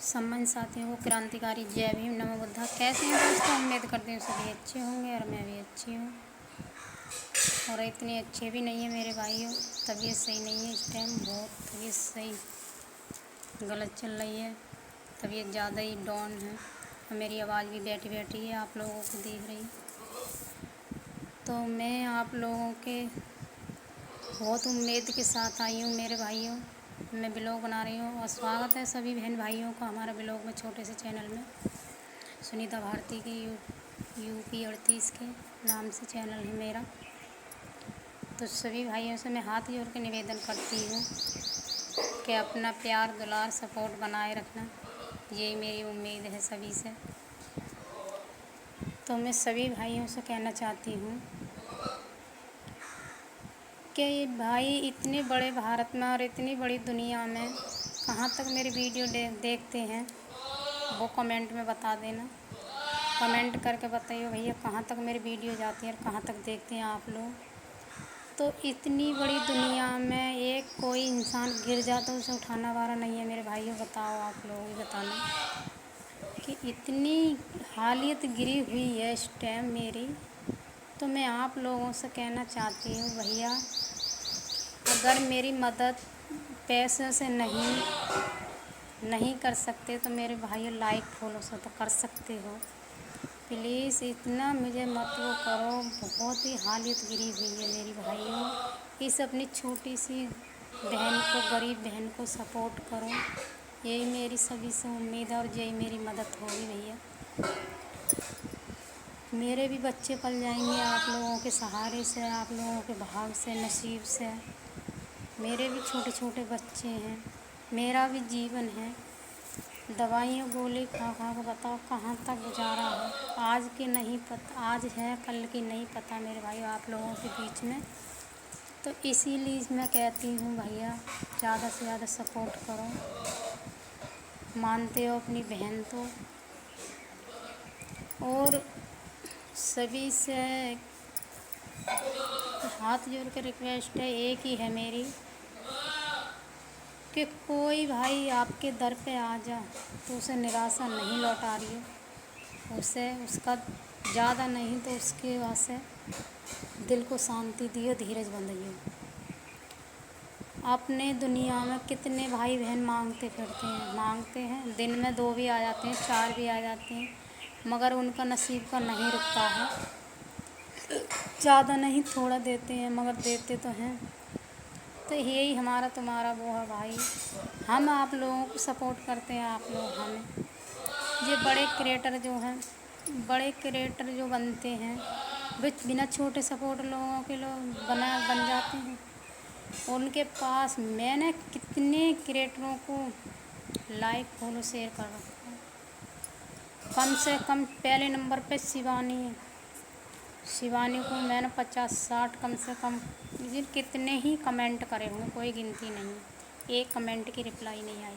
सम्मान साथियों को क्रांतिकारी जय भीम नमो बुद्धा। कैसे हैं दोस्तों? उम्मीद करते हैं सभी अच्छे होंगे और मैं भी अच्छी हूँ। और इतने अच्छे भी नहीं है मेरे भाइयों, तबीयत सही नहीं है इस टाइम, बहुत तबीयत सही गलत चल रही है, तबीयत ज़्यादा ही डाउन है और मेरी आवाज़ भी बैठी बैठी है, आप लोगों को देख रही। तो मैं आप लोगों के बहुत उम्मीद के साथ आई हूँ मेरे भाइयों। मैं ब्लॉग बना रही हूँ और स्वागत है सभी बहन भाइयों का हमारे ब्लॉग में, छोटे से चैनल में। सुनीता भारती की यूपी 38 के नाम से चैनल है मेरा। तो सभी भाइयों से मैं हाथ जोड़ के निवेदन करती हूँ कि अपना प्यार दुलार सपोर्ट बनाए रखना, यही मेरी उम्मीद है सभी से। तो मैं सभी भाइयों से कहना चाहती हूँ कि भाई इतने बड़े भारत में और इतनी बड़ी दुनिया में कहाँ तक मेरी वीडियो देखते हैं वो कमेंट में बता देना। कमेंट करके बताइए भैया कहाँ तक मेरी वीडियो जाती है और कहाँ तक देखते हैं आप लोग। तो इतनी बड़ी दुनिया में एक कोई इंसान गिर जाता उसे उठाना वाला नहीं है मेरे भाइयों। बताओ आप लोग ही बताना कि इतनी हालत गिरी हुई है इस टाइम मेरी। तो मैं आप लोगों से कहना चाहती हूँ भैया, अगर मेरी मदद पैसे से नहीं कर सकते तो मेरे भाइयों लाइक फॉलो से तो कर सकते हो। प्लीज़ इतना मुझे मत वो करो, बहुत ही हालत गिरी हुई है मेरी भाइयों। इस अपनी छोटी सी बहन को, गरीब बहन को सपोर्ट करो, यही मेरी सभी से उम्मीद है और यही मेरी मदद होगी भैया। मेरे भी बच्चे पल जाएंगे आप लोगों के सहारे से, आप लोगों के भाग से, नसीब से। मेरे भी छोटे छोटे बच्चे हैं, मेरा भी जीवन है। दवाइयाँ गोली खा खा के बताओ कहाँ तक गुजारा है। आज की नहीं पता, आज है कल की नहीं पता मेरे भाई आप लोगों के बीच में। तो इसीलिए मैं कहती हूँ भैया ज़्यादा से ज़्यादा सपोर्ट करो। मानते हो अपनी बहन तो। और सभी से हाथ जोड़ के रिक्वेस्ट है, एक ही है मेरी, कि कोई भाई आपके दर पे आ जा तो उसे निराशा नहीं लौटा रही हो, उसे उसका ज़्यादा नहीं तो उसके वास्ते दिल को शांति दियो, धीरज बंधियो। अपने दुनिया में कितने भाई बहन मांगते हैं, दिन में 2 भी आ जाते हैं, 4 भी आ जाते हैं, मगर उनका नसीब का नहीं रुकता है। ज़्यादा नहीं थोड़ा देते हैं मगर देते तो हैं। तो यही हमारा तुम्हारा वो है भाई, हम आप लोगों को सपोर्ट करते हैं, आप लोग हमें। ये बड़े क्रिएटर जो बनते हैं वे बिना छोटे सपोर्ट लोगों के बन जाते हैं। उनके पास मैंने कितने क्रिएटरों को लाइक फॉलो शेयर कर रखा है। कम से कम पहले नंबर पे शिवानी है। शिवानी को मैंने 50-60 कम से कम कितने ही कमेंट करे होंगे, कोई गिनती नहीं, एक कमेंट की रिप्लाई नहीं आई।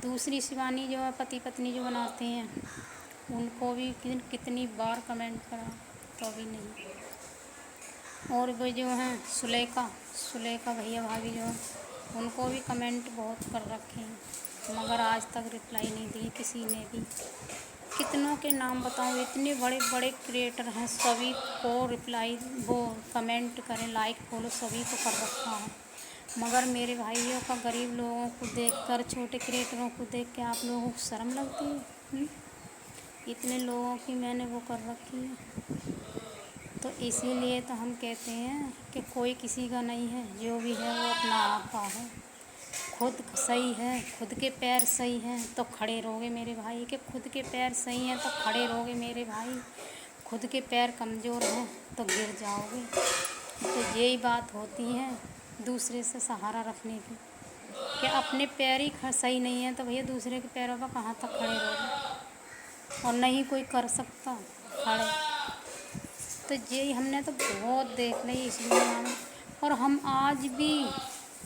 दूसरी शिवानी जो है पति पत्नी जो बनाते हैं, उनको भी कितनी बार कमेंट करा तो भी नहीं। और वो जो हैं सुलेखा भैया भाभी जो हैं, उनको भी कमेंट बहुत कर रखे हैं मगर आज तक रिप्लाई नहीं दी किसी ने भी। कितनों के नाम बताऊं, इतने बड़े बड़े क्रिएटर हैं, सभी को रिप्लाई वो कमेंट करें, लाइक फॉलो सभी को कर रखा है, मगर मेरे भाइयों का गरीब लोगों को देखकर, छोटे क्रिएटरों को देख के आप लोगों को शर्म लगती है? इतने लोगों की मैंने वो कर रखी है। तो इसीलिए तो हम कहते हैं कि कोई किसी का नहीं है, जो भी है वो अपना आपका है। खुद सही है, खुद के पैर सही हैं तो खड़े रहोगे मेरे भाई, के खुद के पैर सही हैं तो खड़े रहोगे मेरे भाई। खुद के पैर कमज़ोर हैं तो गिर जाओगे। तो यही बात होती है दूसरे से सहारा रखने की, कि अपने पैर ही सही नहीं है तो भैया दूसरे के पैरों पर कहाँ तक खड़े रहोगे, और नहीं कोई कर सकता खड़े। तो यही हमने तो बहुत देख ली इस दुनिया में। और हम आज भी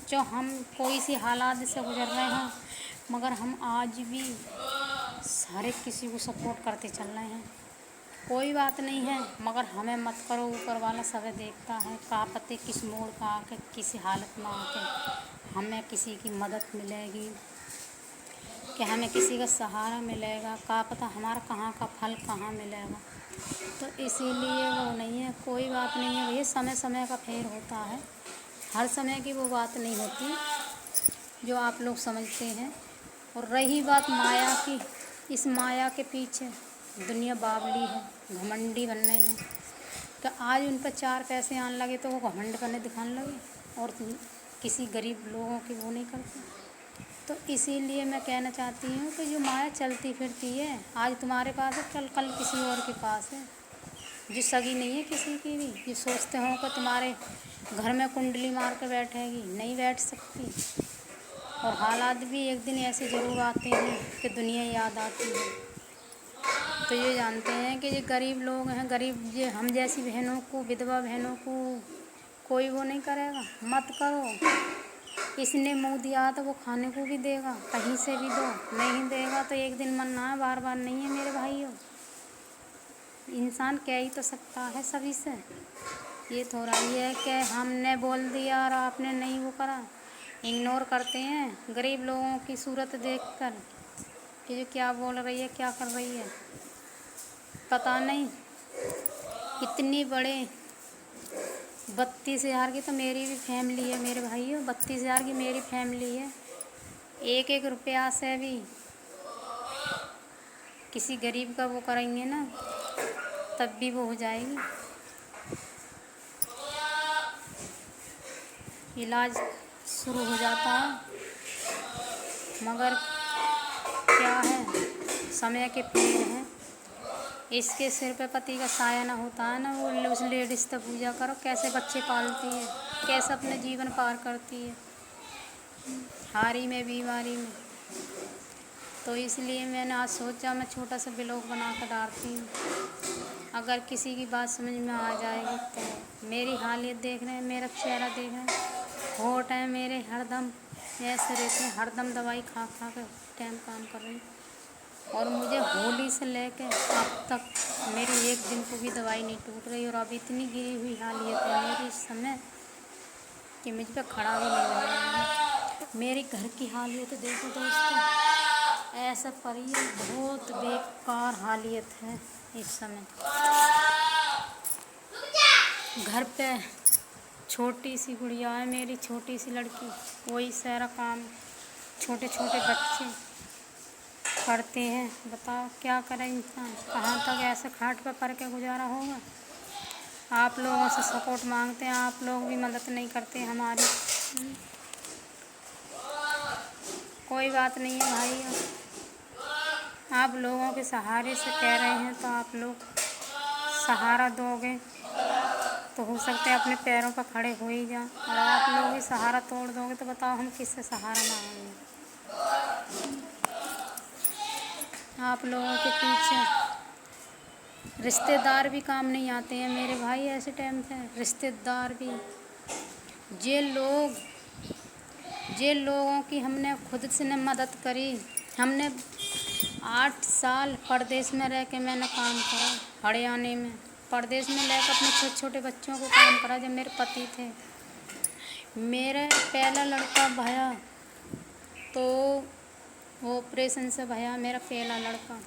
जो हम कोई सी हालात से गुजर रहे हैं, मगर हम आज भी सारे किसी को सपोर्ट करते चल रहे हैं। कोई बात नहीं है, मगर हमें मत करो, ऊपर वाला सब देखता है। का पते किस मोड़ का आके, किसी हालत में आके हमें किसी की मदद मिलेगी, कि हमें किसी का सहारा मिलेगा, क्या पता हमारा कहाँ का फल कहाँ मिलेगा। तो इसीलिए वो नहीं है, कोई बात नहीं है भैया, समय समय का फेर होता है, हर समय की वो बात नहीं होती जो आप लोग समझते हैं। और रही बात माया की, इस माया के पीछे दुनिया बावली है, घमंडी बनने हैं। तो आज उन पर 4 पैसे आने लगे तो वो घमंड करने दिखाने लगे और किसी गरीब लोगों की वो नहीं करते। तो इसीलिए मैं कहना चाहती हूँ कि जो माया चलती फिरती है, आज तुम्हारे पास है, कल किसी और के पास है, जो सगी नहीं है किसी की भी। जो सोचते हो कि तुम्हारे घर में कुंडली मार के बैठेगी, नहीं बैठ सकती। और हालात भी एक दिन ऐसे ज़रूर आते हैं कि दुनिया याद आती है। तो ये जानते हैं कि ये गरीब लोग हैं, गरीब ये हम जैसी बहनों को, विधवा बहनों को कोई वो नहीं करेगा। मत करो, इसने मुँह दिया तो वो खाने को भी देगा, कहीं से भी दो, नहीं देगा तो एक दिन मरना है, बार बार नहीं है मेरे भाइयों। इंसान कह ही तो सकता है सभी से, ये थोड़ा ही है कि हमने बोल दिया और आपने नहीं वो करा। इग्नोर करते हैं गरीब लोगों की सूरत देखकर कि जो क्या बोल रही है, क्या कर रही है, पता नहीं। इतनी बड़े 32,000 की तो मेरी भी फैमिली है मेरे भाइयों, 32,000 की मेरी फैमिली है। एक एक रुपया से भी किसी गरीब का वो करेंगे ना, तब भी वो हो जाएगी। इलाज शुरू हो जाता है, मगर क्या है, समय के फेर हैं। इसके सिर पे पति का साया ना होता है ना, वो उस लेडीज़ तक पूजा करो, कैसे बच्चे पालती है, कैसे अपने जीवन पार करती है, हारी में बीमारी में। तो इसलिए मैंने आज सोचा मैं छोटा सा ब्लॉग बना कर डालती हूँ, अगर किसी की बात समझ में आ जाएगी तो। मेरी हालत देख रहे हैं, मेरा चेहरा देख रहे हैं, होठ है मेरे हरदम ऐसे रहते हैं, हरदम दवाई खा खा कर टाइम काम कर रही हूँ। और मुझे होली से लेके अब तक मेरी एक दिन को भी दवाई नहीं टूट रही। और अब इतनी गिरी हुई हालत है मेरी इस समय कि मुझ पे खड़ा भी नहीं हो रहा है। मेरी घर की हालत देखो दोस्तों, ऐसा परी है, बहुत बेकार हालत है इस समय। घर पे छोटी सी गुड़िया है मेरी, छोटी सी लड़की, वही सारा काम छोटे छोटे बच्चे करते हैं। बताओ क्या करे इंसान, कहाँ तक ऐसे खाट पे पड़ के गुजारा होगा। आप लोगों से सपोर्ट मांगते हैं, आप लोग भी मदद नहीं करते हमारी। कोई बात नहीं है भाई, आप लोगों के सहारे से कह रहे हैं तो आप लोग सहारा दोगे तो हो सकता है अपने पैरों पर खड़े हो ही जाएं। और आप लोग ही सहारा तोड़ दोगे तो बताओ हम किससे सहारा मांगेंगे। आप लोगों के पीछे रिश्तेदार भी काम नहीं आते हैं मेरे भाई, ऐसे टाइम पे रिश्तेदार भी। जे लोगों की हमने खुद से न मदद करी। हमने 8 साल परदेश में रह के मैंने काम करा, हरियाणा में परदेश में रह कर अपने छोटे छोटे बच्चों को काम करा। जब मेरे पति थे, मेरा पहला लड़का भया तो ऑपरेशन से भया मेरा पहला लड़का।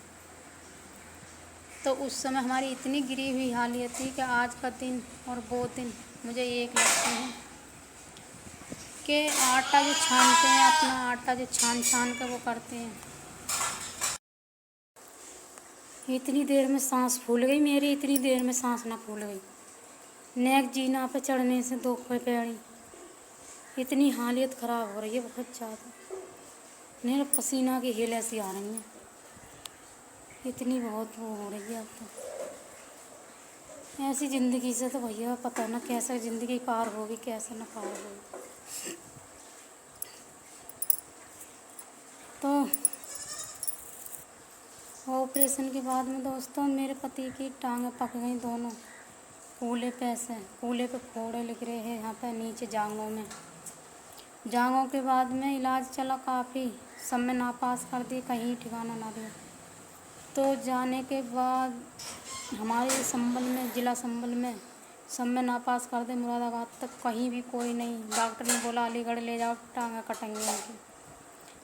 तो उस समय हमारी इतनी गिरी हुई हालत थी कि आज का दिन और वो दिन मुझे एक लगते हैं कि आटा जो छानते हैं, अपना आटा जो छान छान कर वो करते हैं। इतनी देर में सांस फूल गई मेरी, इतनी देर में सांस ना फूल गई। नेक जीना पे चढ़ने से 2 पैड़ी, इतनी हालत ख़राब हो रही है बहुत ज़्यादा। मेरे पसीना की हेल ऐसी आ रही हैं, इतनी बहुत वो हो रही है अब तो। ऐसी ज़िंदगी से तो भैया पता ना कैसे ज़िंदगी पार होगी, कैसे ना पार होगी। तो ऑपरेशन के बाद में दोस्तों मेरे पति की टांगें पक गई दोनों, कूल्हे पे फोड़े लग रहे हैं यहाँ पे नीचे जांघों में। जांघों के बाद में इलाज चला काफ़ी, सब में नापास कर दिए, कहीं ठिकाना ना दिया। तो जाने के बाद हमारे संभल में, जिला संभल में सब में नापास कर दे, मुरादाबाद तक कहीं भी कोई नहीं। डॉक्टर ने बोला अलीगढ़ ले जाओ, टांगा कटेंगी उनकी।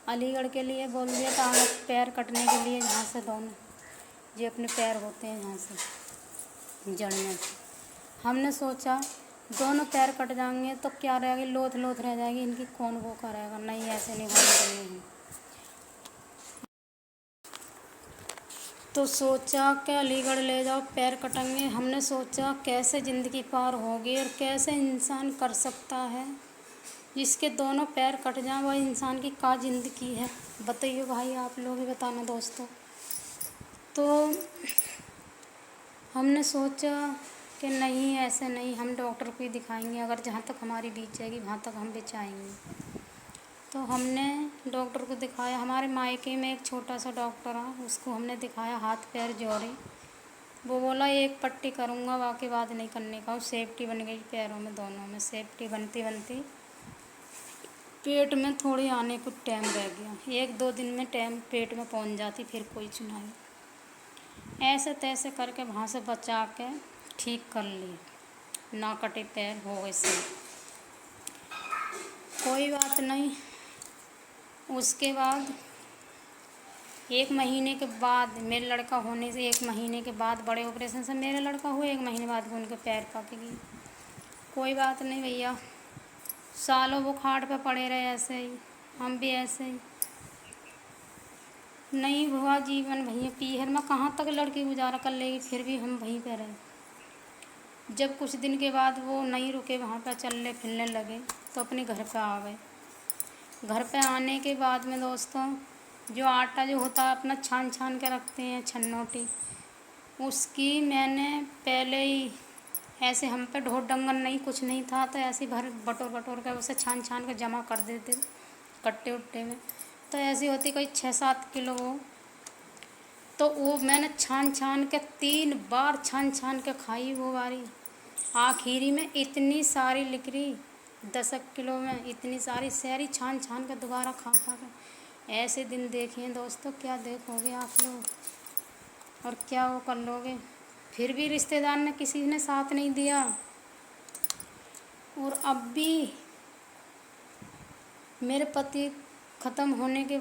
अलीगढ़ के लिए बोल दिया था हमें पैर कटने के लिए, यहाँ से दोनों ये अपने पैर होते हैं यहाँ से जड़ने से। हमने सोचा दोनों पैर कट जाएंगे तो क्या रहेगी, लोथ लोथ रह जाएगी, इनकी कौन वो करेगा। नहीं, ऐसे नहीं होने देंगे। तो सोचा कि अलीगढ़ ले जाओ, पैर कटेंगे। हमने सोचा कैसे ज़िंदगी पार होगी और कैसे इंसान कर सकता है जिसके दोनों पैर कट जाएं, वह इंसान की क्या ज़िंदगी है। बताइए भाई, आप लोग ही बताना दोस्तों। तो हमने सोचा कि नहीं, ऐसे नहीं, हम डॉक्टर को ही दिखाएंगे, अगर जहाँ तक हमारी बीच जाएगी वहाँ तक हम बचाएंगे। तो हमने डॉक्टर को दिखाया। हमारे मायके में एक छोटा सा डॉक्टर है, उसको हमने दिखाया, हाथ पैर जोड़े। वो बोला एक पट्टी करूँगा, बाकी बात नहीं करने का। सेफ्टी बन गई पैरों में, दोनों में सेफ्टी बनती बनती पेट में थोड़ी आने कुछ टाइम रह गया। 1-2 दिन में टाइम पेट में पहुंच जाती, फिर कोई चुनाई। ऐसे तैसे करके वहाँ से बचा के ठीक कर लिए, ना कटे पैर हो गए सही। कोई बात नहीं। उसके बाद 1 महीने के बाद, मेरे लड़का होने से 1 महीने के बाद, बड़े ऑपरेशन से मेरे लड़का हुए 1 महीने बाद भी उनके पैर पक गए। कोई बात नहीं भैया, सालों वो खाट पे पड़े रहे ऐसे ही, हम भी ऐसे ही। नहीं हुआ जीवन भैया, पीहर में कहाँ तक लड़की गुजारा कर लेगी, फिर भी हम वहीं पे रहे। जब कुछ दिन के बाद वो नहीं रुके, वहाँ पर चलने फिरने लगे, तो अपने घर पे आ गए। घर पे आने के बाद में दोस्तों, जो आटा जो होता है अपना छान छान के रखते हैं, छन्नोटी, उसकी मैंने पहले ही ऐसे, हम पे ढोर डंगर नहीं कुछ नहीं था, तो ऐसे भर बटोर बटोर कर उसे छान छान के जमा कर देते कट्टे उट्टे में। तो ऐसी होती कोई 6-7 किलो वो। तो वो मैंने छान छान के 3 बार छान छान के खाई वो वारी। आखिरी में इतनी सारी निकली, 10 किलो में इतनी सारी शहरी छान छान के दोबारा खा खा के। ऐसे दिन देखिए दोस्तों, क्या देखोगे आप लोग और क्या वो कर लोगे। फिर भी रिश्तेदार ने किसी ने साथ नहीं दिया। और अब भी मेरे पति ख़त्म होने के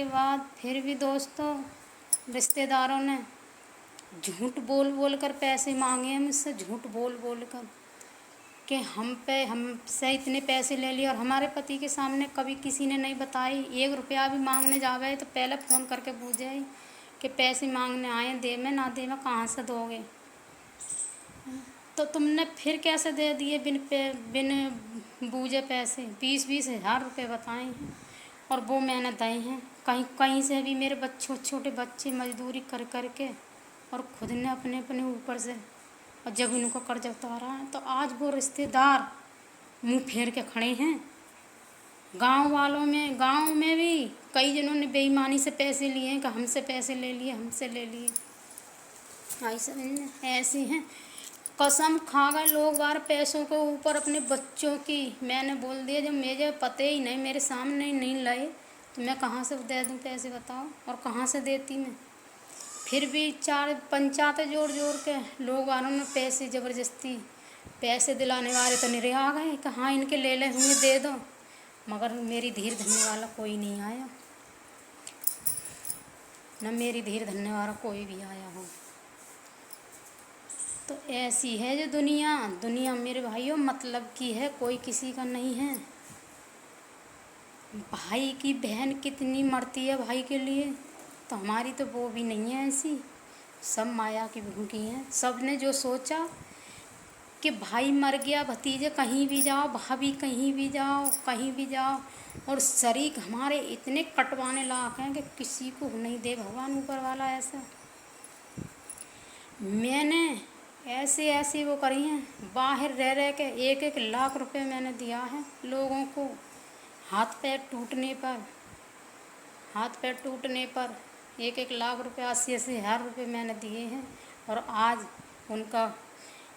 बाद फिर भी दोस्तों रिश्तेदारों ने झूठ बोल बोल कर पैसे मांगे हैं मुझसे, झूठ बोल बोल कर कि हमसे इतने पैसे ले लिए। और हमारे पति के सामने कभी किसी ने नहीं बताई। 1 रुपया भी मांगने जावे तो पहले फ़ोन करके पूछे कि पैसे मांगने आए, दे में ना दे में, कहाँ से दोगे। तो तुमने फिर कैसे दे दिए बिन बूझे पैसे, 20-20 हज़ार रुपये बताए हैं और वो मैंने दिए हैं। कहीं से भी मेरे छोटे बच्चे मजदूरी कर कर के और खुद ने अपने अपने ऊपर से, और जब उनको कर्ज उतारा है तो आज वो रिश्तेदार मुंह फेर के खड़े हैं। गांव में भी कई जनों ने बेईमानी से पैसे लिए हैं कि हमसे पैसे ले लिए। ऐसे हैं, कसम खा गए लोग बार पैसों के ऊपर अपने बच्चों की। मैंने बोल दिया जब मुझे पते ही नहीं, मेरे सामने ही नहीं लाए, तो मैं कहाँ से दे दूँ पैसे बताओ, और कहाँ से देती मैं। फिर भी 4 पंचायतें जोड़ जोड़ के लोग वालों ने पैसे ज़बरदस्ती, पैसे दिलाने वाले तो निरे आ गए कि हाँ इनके ले होंगे दे दो, मगर मेरी धीर धरने वाला कोई नहीं आया, न मेरी धीर धरने वाला कोई भी आया हो। तो ऐसी है जो दुनिया मेरे भाइयों मतलब की है, कोई किसी का नहीं है। भाई की बहन कितनी मरती है भाई के लिए, तो हमारी तो वो भी नहीं है ऐसी, सब माया की भूखी हैं। सब ने जो सोचा कि भाई मर गया, भतीजे कहीं भी जाओ, भाभी कहीं भी जाओ, और शरीक हमारे इतने कटवाने लायक हैं कि किसी को नहीं दे भगवान ऊपर वाला। ऐसा मैंने ऐसे वो करी हैं, बाहर रह के 1-1 लाख रुपए मैंने दिया है लोगों को। हाथ पैर टूटने पर 1-1 लाख रुपए, 80-80 हज़ार रुपये मैंने दिए हैं। और आज उनका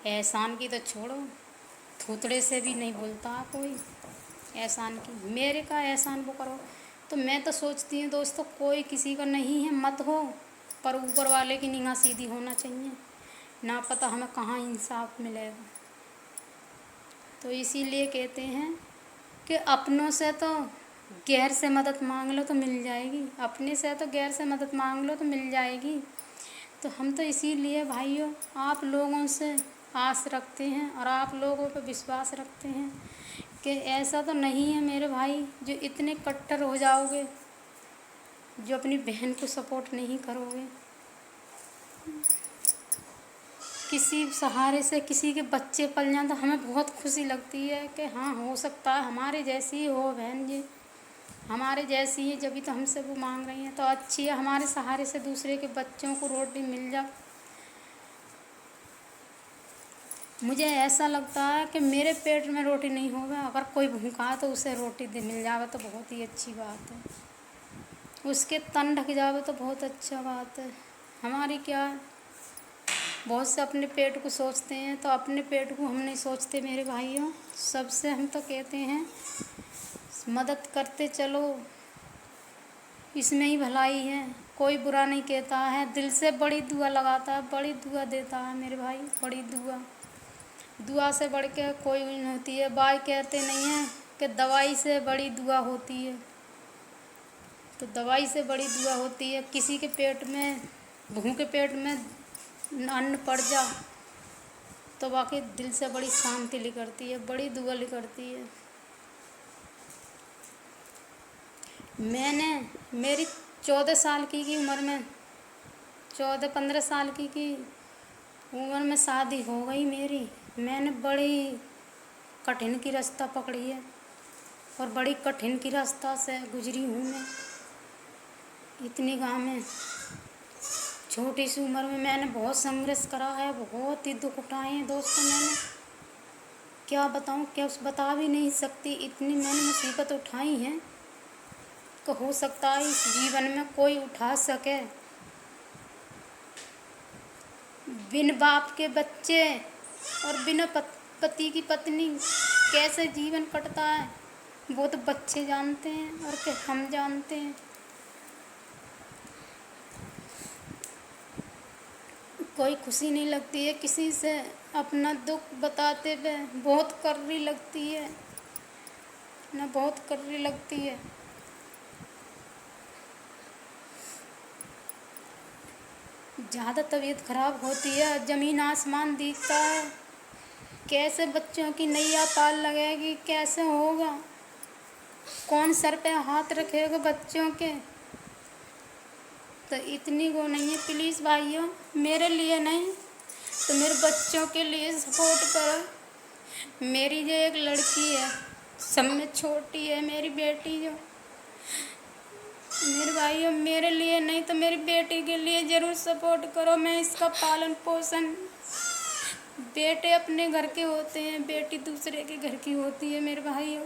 एहसान की तो छोड़ो, थूथड़े से भी नहीं बोलता कोई एहसान की। मेरे का एहसान वो करो। तो मैं तो सोचती हूँ दोस्तों, कोई किसी का नहीं है, मत हो, पर ऊपर वाले की निगाह सीधी होना चाहिए, ना पता हमें कहाँ इंसाफ मिलेगा। तो इसीलिए कहते हैं कि अपनों से तो गैर से मदद मांग लो तो मिल जाएगी, अपने से तो गैर से मदद मांग लो तो मिल जाएगी। तो हम तो इसीलिए भाइयों आप लोगों से आस रखते हैं और आप लोगों पर विश्वास रखते हैं कि ऐसा तो नहीं है मेरे भाई जो इतने कट्टर हो जाओगे, जो अपनी बहन को सपोर्ट नहीं करोगे। किसी सहारे से किसी के बच्चे पल जाएं तो हमें बहुत खुशी लगती है कि हाँ हो सकता है हमारे जैसी ही हो बहन जी, हमारे जैसी ही, जब भी तो हमसे वो मांग रही हैं तो अच्छी है, हमारे सहारे से दूसरे के बच्चों को रोटी मिल जाए। मुझे ऐसा लगता है कि मेरे पेट में रोटी नहीं होगा, अगर कोई भूखा है तो उसे रोटी मिल जावे तो बहुत ही अच्छी बात है, उसके तन ढक जावे तो बहुत अच्छा बात है। हमारी क्या, बहुत से अपने पेट को सोचते हैं तो अपने पेट को हम नहीं सोचते मेरे भाइयों। सबसे हम तो कहते हैं मदद करते चलो, इसमें ही भलाई है, कोई बुरा नहीं कहता है, दिल से बड़ी दुआ लगाता है, बड़ी दुआ देता है मेरे भाई, बड़ी दुआ, दुआ से बढ़ के कोई नहीं होती है। भाई कहते नहीं हैं कि दवाई से बड़ी दुआ होती है, तो दवाई से बड़ी दुआ होती है। किसी के पेट में, भूखे पेट में अन्न पड़ जा तो वाकई दिल से बड़ी शांति निकलती है, बड़ी दुआ निकलती है। मैंने मेरी 14 साल की उम्र में, 14-15 साल की उम्र में शादी हो गई मेरी। मैंने बड़ी कठिन की रास्ता पकड़ी है और बड़ी कठिन की रास्ता से गुजरी हूँ मैं। इतनी गाँव में छोटी सी उम्र में मैंने बहुत संघर्ष करा है, बहुत ही दुख उठाए हैं दोस्तों। मैंने क्या बताऊँ, क्या बता भी नहीं सकती, इतनी मैंने मुसीबत उठाई हैं कि हो सकता है इस जीवन में कोई उठा सके। बिन बाप के बच्चे और बिना पति की पत्नी कैसे जीवन कटता है वो तो बच्चे जानते हैं और फिर हम जानते हैं। कोई खुशी नहीं लगती है किसी से अपना दुख बताते हुए, बहुत कड़वी लगती है ना, बहुत कड़वी लगती है। ज़्यादा तबीयत खराब होती है, ज़मीन आसमान दिखता है, कैसे बच्चों की नैया पार लगेगी, कैसे होगा, कौन सर पे हाथ रखेगा बच्चों के। तो इतनी वो नहीं है, प्लीज़ भाइयों मेरे लिए नहीं तो मेरे बच्चों के लिए सपोर्ट करो। मेरी जो एक लड़की है सब में छोटी है, मेरी बेटी जो, मेरे भाइयों मेरे लिए नहीं तो मेरी बेटी के लिए ज़रूर सपोर्ट करो। मैं इसका पालन पोषण, बेटे अपने घर के होते हैं, बेटी दूसरे के घर की होती है मेरे भाइयों।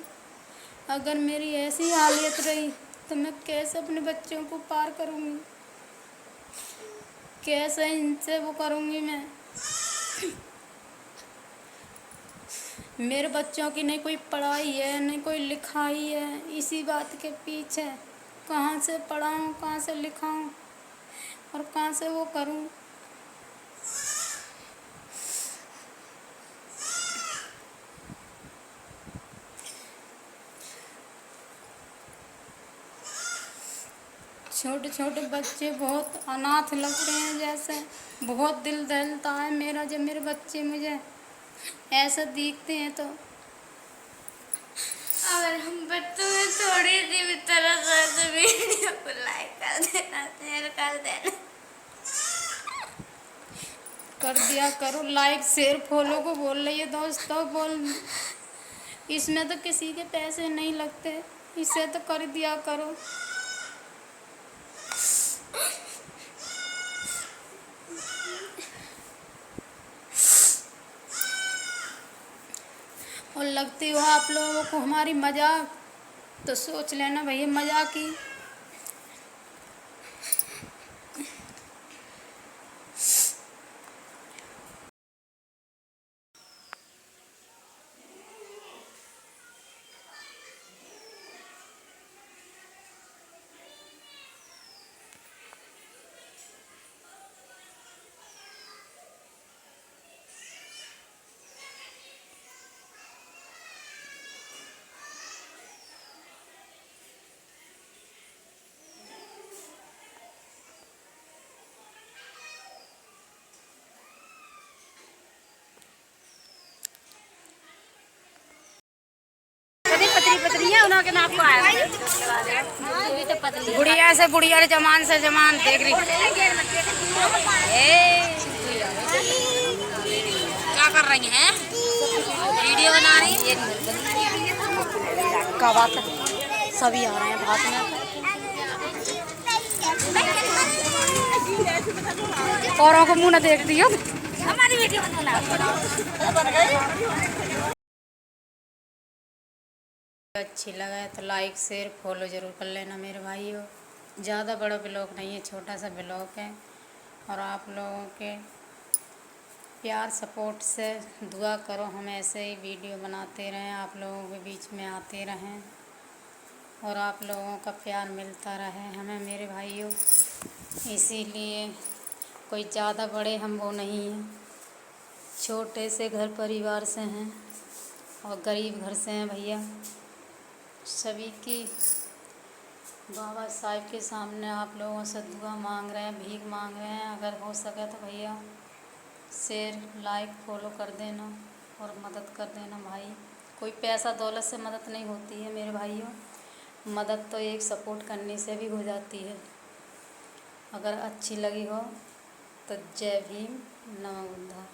अगर मेरी ऐसी हालत रही तो मैं कैसे अपने बच्चों को पार करूँगी, कैसे इनसे वो करूँगी मैं। मेरे बच्चों की नहीं कोई पढ़ाई है, नहीं कोई लिखाई है, इसी बात के पीछे कहाँ से पढ़ाऊँ, कहाँ से लिखाऊँ और कहाँ से वो करूँ। छोटे छोटे बच्चे बहुत अनाथ लगते हैं, जैसे बहुत दिल दहलता है मेरा जब मेरे बच्चे मुझे ऐसा दिखते हैं। तो अगर हम बच्चों में थोड़ी सी भी तरस है तो वीडियो को लाइक कर देना, शेयर कर देना। कर दिया करो लाइक, शेयर, फॉलो को बोल रही है दोस्तों, बोल, इसमें तो किसी के पैसे नहीं लगते, इसे तो कर दिया करो। और लगती हो आप लोगों को हमारी मजाक तो सोच लेना भैया मजाक ही। बुढ़िया से बुढ़िया रे जमान से जमान देख रही क्या कर रही हैं वीडियो बना रही हैं क्या बात है सभी आ रहे हैं भात में औरों को मुंह न देखती हो हमारी वीडियो बना अच्छी लगा तो लाइक शेयर फॉलो ज़रूर कर लेना मेरे भाइयों। ज़्यादा बड़ा ब्लॉग नहीं है, छोटा सा ब्लॉग है और आप लोगों के प्यार सपोर्ट से दुआ करो हम ऐसे ही वीडियो बनाते रहें, आप लोगों के बीच में आते रहें और आप लोगों का प्यार मिलता रहे हमें मेरे भाइयों। इसीलिए कोई ज़्यादा बड़े हम वो नहीं हैं, छोटे से घर परिवार से हैं और गरीब घर से हैं भैया। सभी की बाबा साहब के सामने आप लोगों से दुआ मांग रहे हैं, भीख मांग रहे हैं। अगर हो सके तो भैया शेयर लाइक फॉलो कर देना और मदद कर देना भाई। कोई पैसा दौलत से मदद नहीं होती है मेरे भाइयों, मदद तो एक सपोर्ट करने से भी हो जाती है। अगर अच्छी लगी हो तो जय भीम, नमो बुद्धाय।